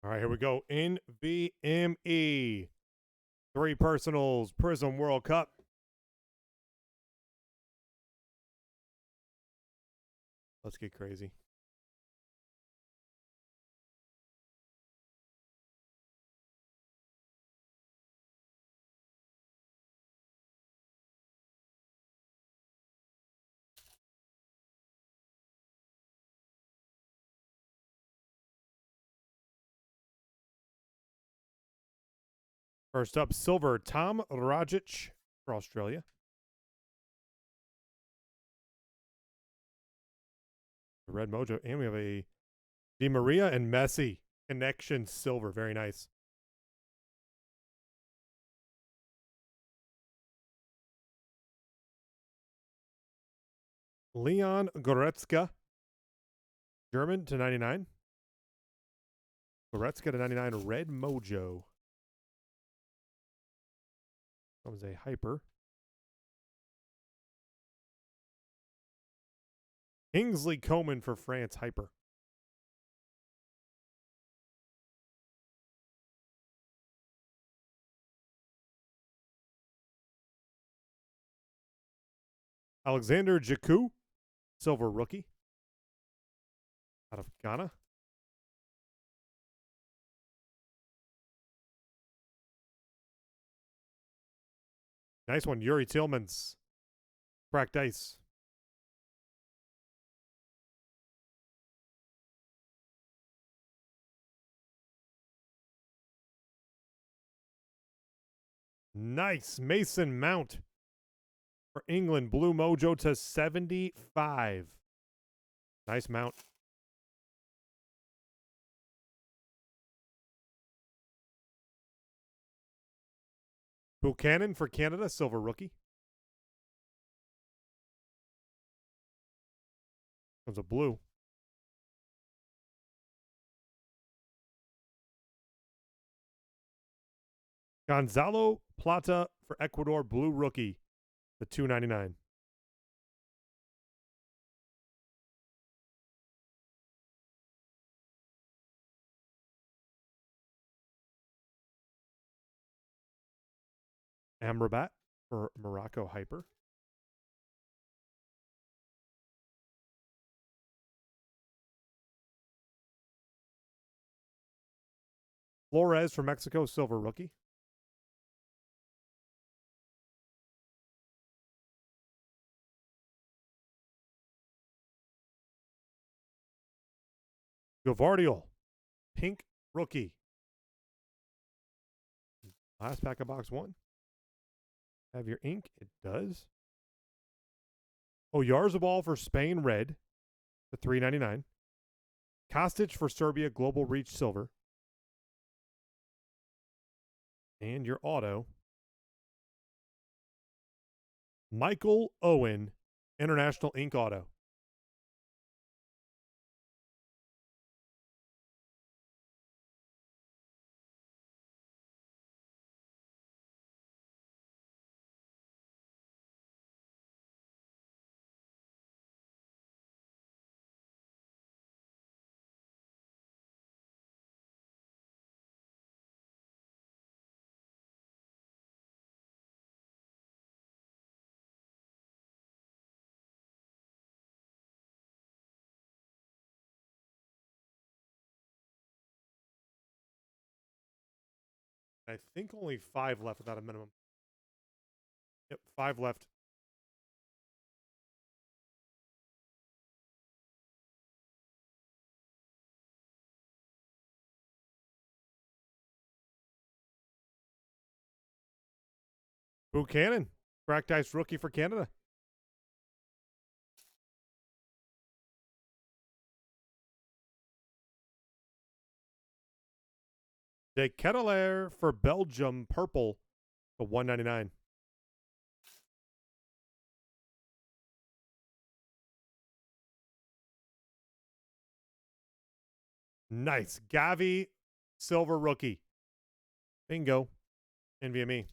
All right, here we go. NVME. 3 personals, Prizm World Cup. Let's get crazy. First up, silver, Tom Rajic for Australia. The red mojo. And we have a Di Maria and Messi connection silver. Very nice. Leon Goretzka, German to 99. Goretzka to 99, red mojo. That was a hyper. Kingsley Coman for France, hyper. Alexander Jaku, silver rookie. Out of Ghana. Nice one, Yuri Tillmans. Cracked ice. Nice. Mason Mount for England. Blue mojo to 75. Nice mount. Buchanan for Canada. Silver rookie. Comes a blue. Gonzalo Plata for Ecuador. Blue rookie. The 299. Amrabat for Morocco, hyper. Flores for Mexico. Silver rookie. Gavardiol. Pink rookie. Last pack of box 1. Have your ink? It does. Oyarzabal for Spain, red. The 399. Kostic for Serbia, global reach, silver. And your auto. Michael Owen, international ink auto. I think only 5 left without a minimum. Yep, 5 left. Buchanan, cracked ice rookie for Canada. De Ketelaere for Belgium, purple, the 199. Nice. Gavi, silver rookie. Bingo. NVMe.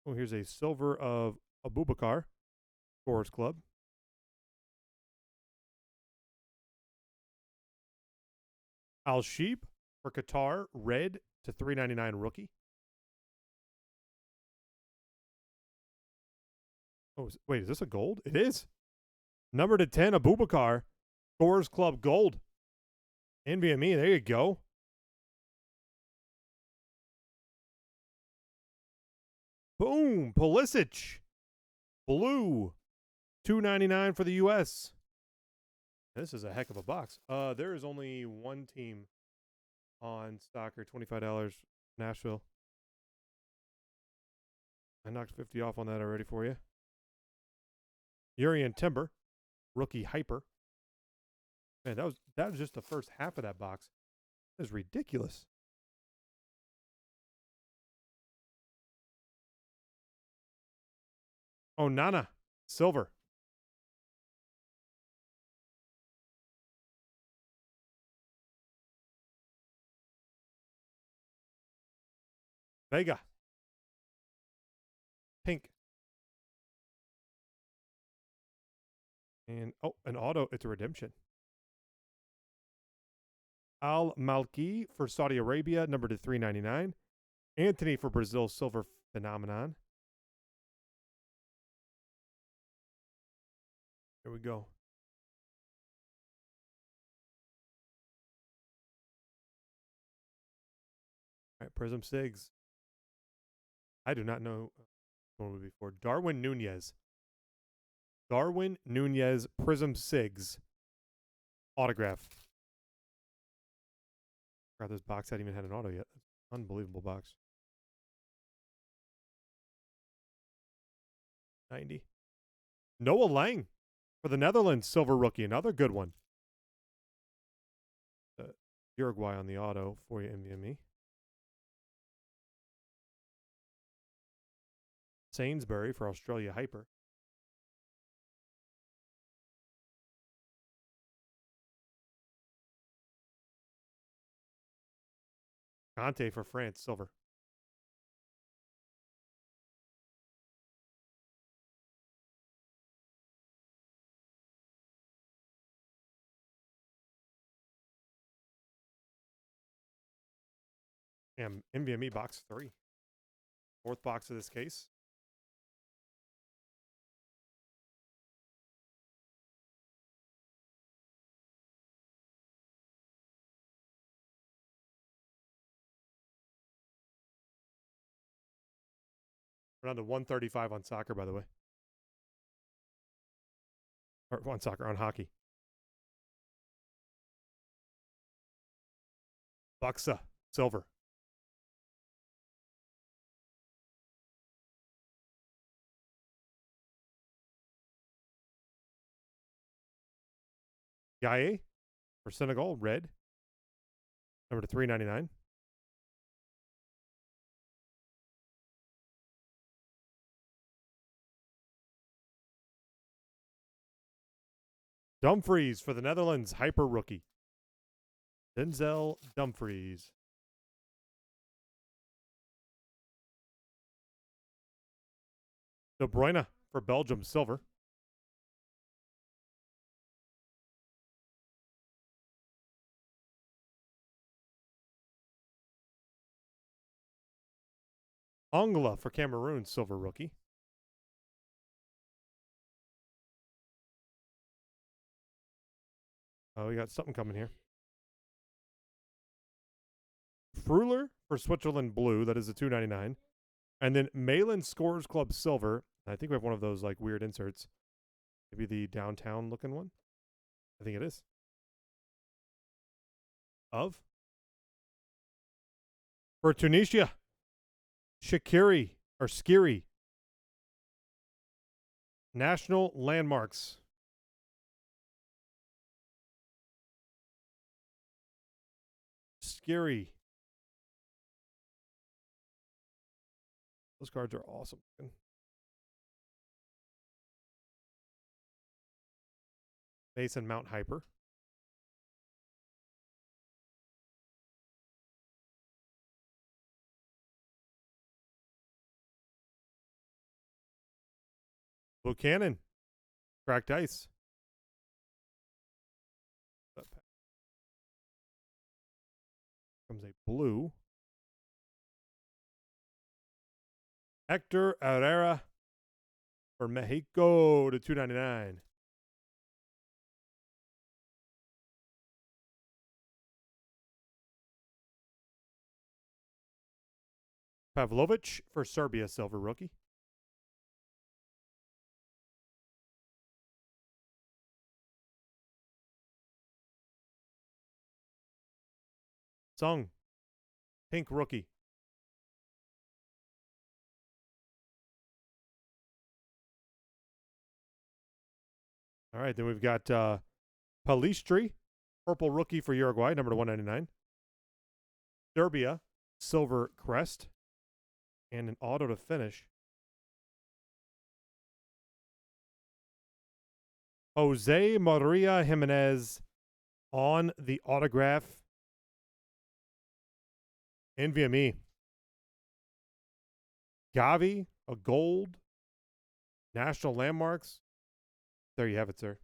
Oh, here's a silver of Abubakar, Forest Club. Al Sheep for Qatar, red to 399 rookie. Oh, wait, is this a gold? It is. Number to 10, Abubakar. Scorers Club gold. NVMe, there you go. Boom, Pulisic. Blue. $2.99 for the U.S. This is a heck of a box. There is only one team on Soccer, $25, Nashville. I knocked 50 off on that already for you. Urian Timber, rookie hyper. Man, that was just the first half of that box. That is ridiculous. Oh, Nana, silver. Vega. Pink. And, oh, an auto. It's a redemption. Al Malki for Saudi Arabia, number to 399. Anthony for Brazil, silver phenomenon. Here we go. All right, Prizm Sigs. I do not know what would be for. Darwin Nunez. Darwin Nunez, Prizm Sigs. Autograph. God, this box hadn't even had an auto yet. Unbelievable box. 90. Noah Lang for the Netherlands, silver rookie. Another good one. Uruguay on the auto for you, NVMe. Sainsbury for Australia hyper. Conte for France, silver. And NVMe box 3. Fourth box of this case. We're down to 135 on soccer, by the way. Or on soccer, on hockey. Buxa, silver. Gaye for Senegal, red. Number to 399. Dumfries for the Netherlands, hyper rookie. Denzel Dumfries. De Bruyne for Belgium, silver. Angla for Cameroon, silver rookie. Oh, we got something coming here. Fruler for Switzerland, blue. That is a 299. And then Malin Scores Club, silver. I think we have one of those like weird inserts. Maybe the downtown looking one. I think it is. Of? For Tunisia, Shaqiri or Skiri. National Landmarks. Skiri. Those cards are awesome. Mason Mount Hyper. Buchanan. Cracked ice. comes a blue. Hector Herrera for Mexico to 299. Pavlovic for Serbia, silver rookie. Sung, pink rookie. All right, then we've got Palistri, purple rookie for Uruguay, number to 199. Serbia, silver crest. And an auto to finish. Jose Maria Jimenez on the autograph. Nvme. Gavi, a gold. National Landmarks. There you have it, sir.